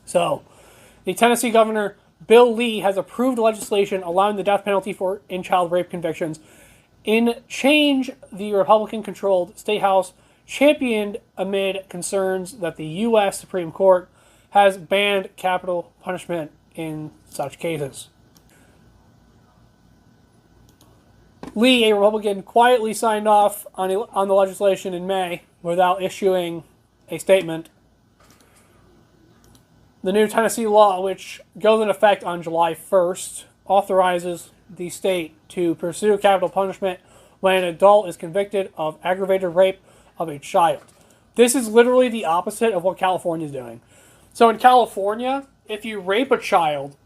So, the Tennessee governor, Bill Lee, has approved legislation allowing the death penalty in child rape convictions. In change, the Republican-controlled State House championed amid concerns that the U.S. Supreme Court has banned capital punishment in such cases. Lee, a Republican, quietly signed off on the legislation in May without issuing a statement. The new Tennessee law, which goes into effect on July 1st, authorizes the state to pursue capital punishment when an adult is convicted of aggravated rape of a child. This is literally the opposite of what California is doing. So in California, if you rape a child,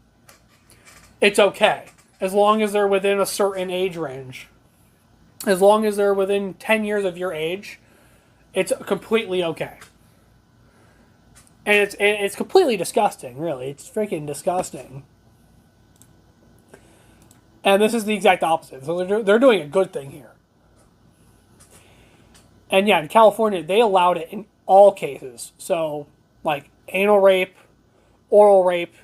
it's okay, as long as they're within a certain age range. As long as they're within 10 years of your age, it's completely okay. And it's completely disgusting, really. It's freaking disgusting. And this is the exact opposite. So they're doing a good thing here. And yeah, in California, they allowed it in all cases. So, like, anal rape, oral rape,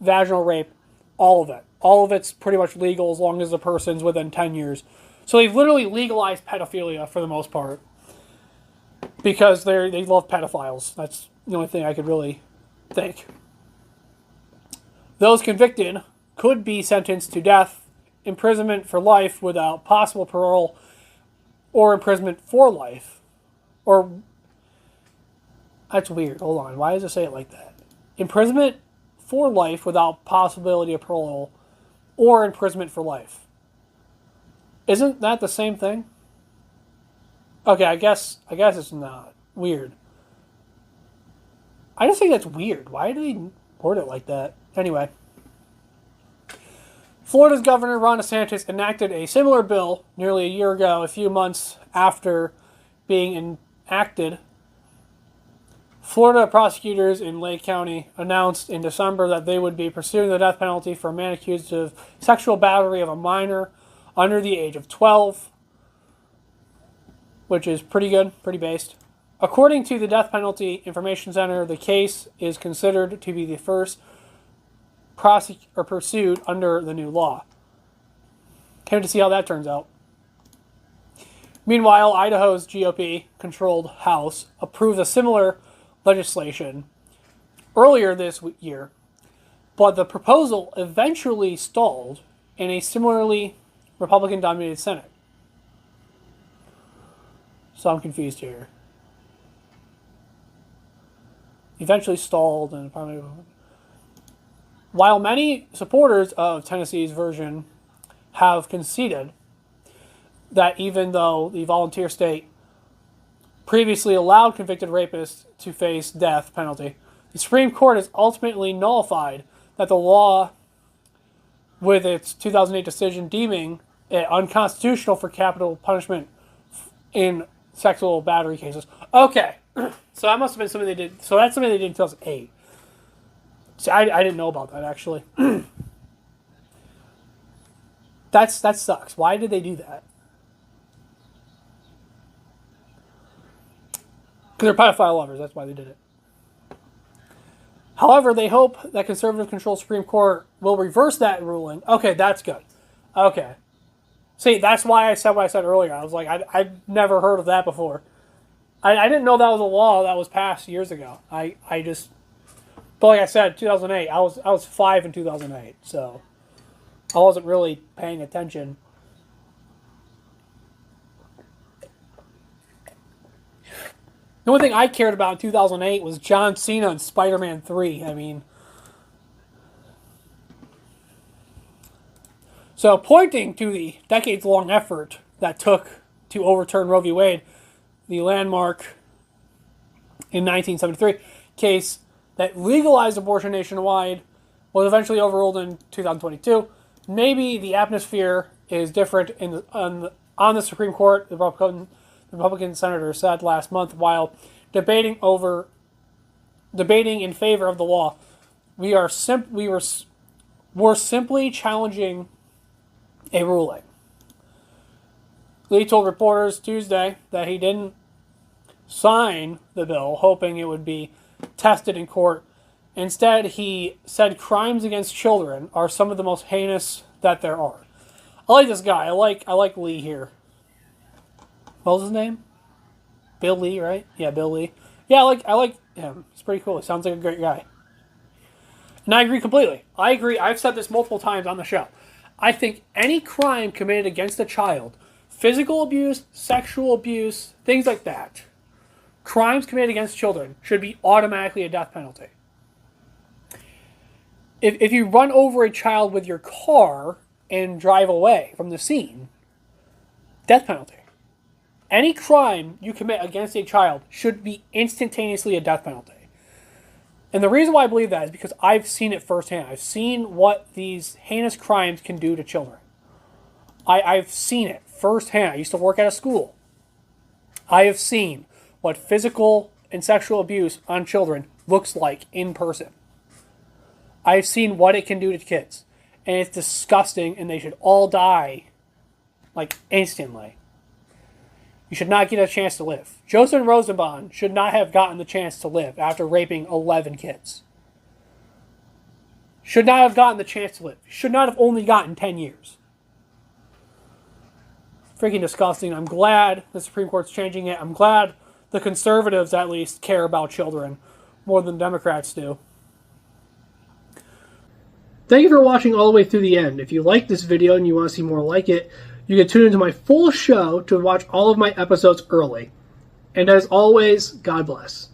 vaginal rape, all of it. All of it's pretty much legal as long as the person's within 10 years. So they've literally legalized pedophilia for the most part. Because they love pedophiles. That's the only thing I could really think. Those convicted could be sentenced to death, imprisonment for life without possible parole, or imprisonment for life. Or, that's weird. Hold on. Why does it say it like that? Imprisonment for life without possibility of parole, or imprisonment for life. Isn't that the same thing? Okay, I guess it's not. Weird. I just think that's weird. Why do they word it like that? Anyway. Florida's Governor Ron DeSantis enacted a similar bill nearly a year ago, a few months after being enacted. Florida prosecutors in Lake County announced in December that they would be pursuing the death penalty for a man accused of sexual battery of a minor under the age of 12. Which is pretty good, pretty based. According to the Death Penalty Information Center, the case is considered to be the first pursued under the new law. Can't wait to see how that turns out. Meanwhile, Idaho's GOP-controlled House approved a similar legislation earlier this year, but the proposal eventually stalled in a similarly Republican-dominated Senate. So I'm confused here. Eventually stalled and probably. While many supporters of Tennessee's version have conceded that even though the volunteer state previously allowed convicted rapists to face death penalty, the Supreme Court has ultimately nullified that the law with its 2008 decision deeming it unconstitutional for capital punishment in sexual battery cases. Okay, so that must have been something they did. So that's something they did in 2008. See, I didn't know about that, actually. That sucks. Why did they do that? Because they're pedophile lovers. That's why they did it. However, they hope that conservative-controlled Supreme Court will reverse that ruling. Okay, that's good. Okay. See, that's why I said what I said earlier. I was like, I've never heard of that before. I didn't know that was a law that was passed years ago. I just, but like I said, 2008. I was 5 in 2008, so I wasn't really paying attention. The only thing I cared about in 2008 was John Cena and Spider-Man 3. I mean, so pointing to the decades-long effort that took to overturn Roe v. Wade, the landmark in 1973 case that legalized abortion nationwide was eventually overruled in 2022. Maybe the atmosphere is different on the Supreme Court. The Republican senator said last month while debating in favor of the law, we're simply challenging a ruling. Lee told reporters Tuesday that he didn't sign the bill, hoping it would be tested in court Instead, he said crimes against children are some of the most heinous that there are. I like this guy. I like Lee here. What was his name? Bill Lee, right? Yeah, Bill Lee. Yeah, I like him. He's pretty cool. He sounds like a great guy. And I agree completely. I agree. I've said this multiple times on the show. I think any crime committed against a child, physical abuse, sexual abuse, things like that, crimes committed against children should be automatically a death penalty. If you run over a child with your car and drive away from the scene, death penalty. Any crime you commit against a child should be instantaneously a death penalty. And the reason why I believe that is because I've seen it firsthand. I've seen what these heinous crimes can do to children. I've seen it firsthand. I used to work at a school. I have seen what physical and sexual abuse on children looks like in person. I've seen what it can do to kids. And it's disgusting, and they should all die, like, instantly. You should not get a chance to live. Joseph Rosenbaum should not have gotten the chance to live after raping 11 kids. Should not have gotten the chance to live. Should not have only gotten 10 years. Freaking disgusting. I'm glad the Supreme Court's changing it. I'm glad the conservatives, at least, care about children more than Democrats do. Thank you for watching all the way through the end. If you like this video and you want to see more like it, you can tune into my full show to watch all of my episodes early. And as always, God bless.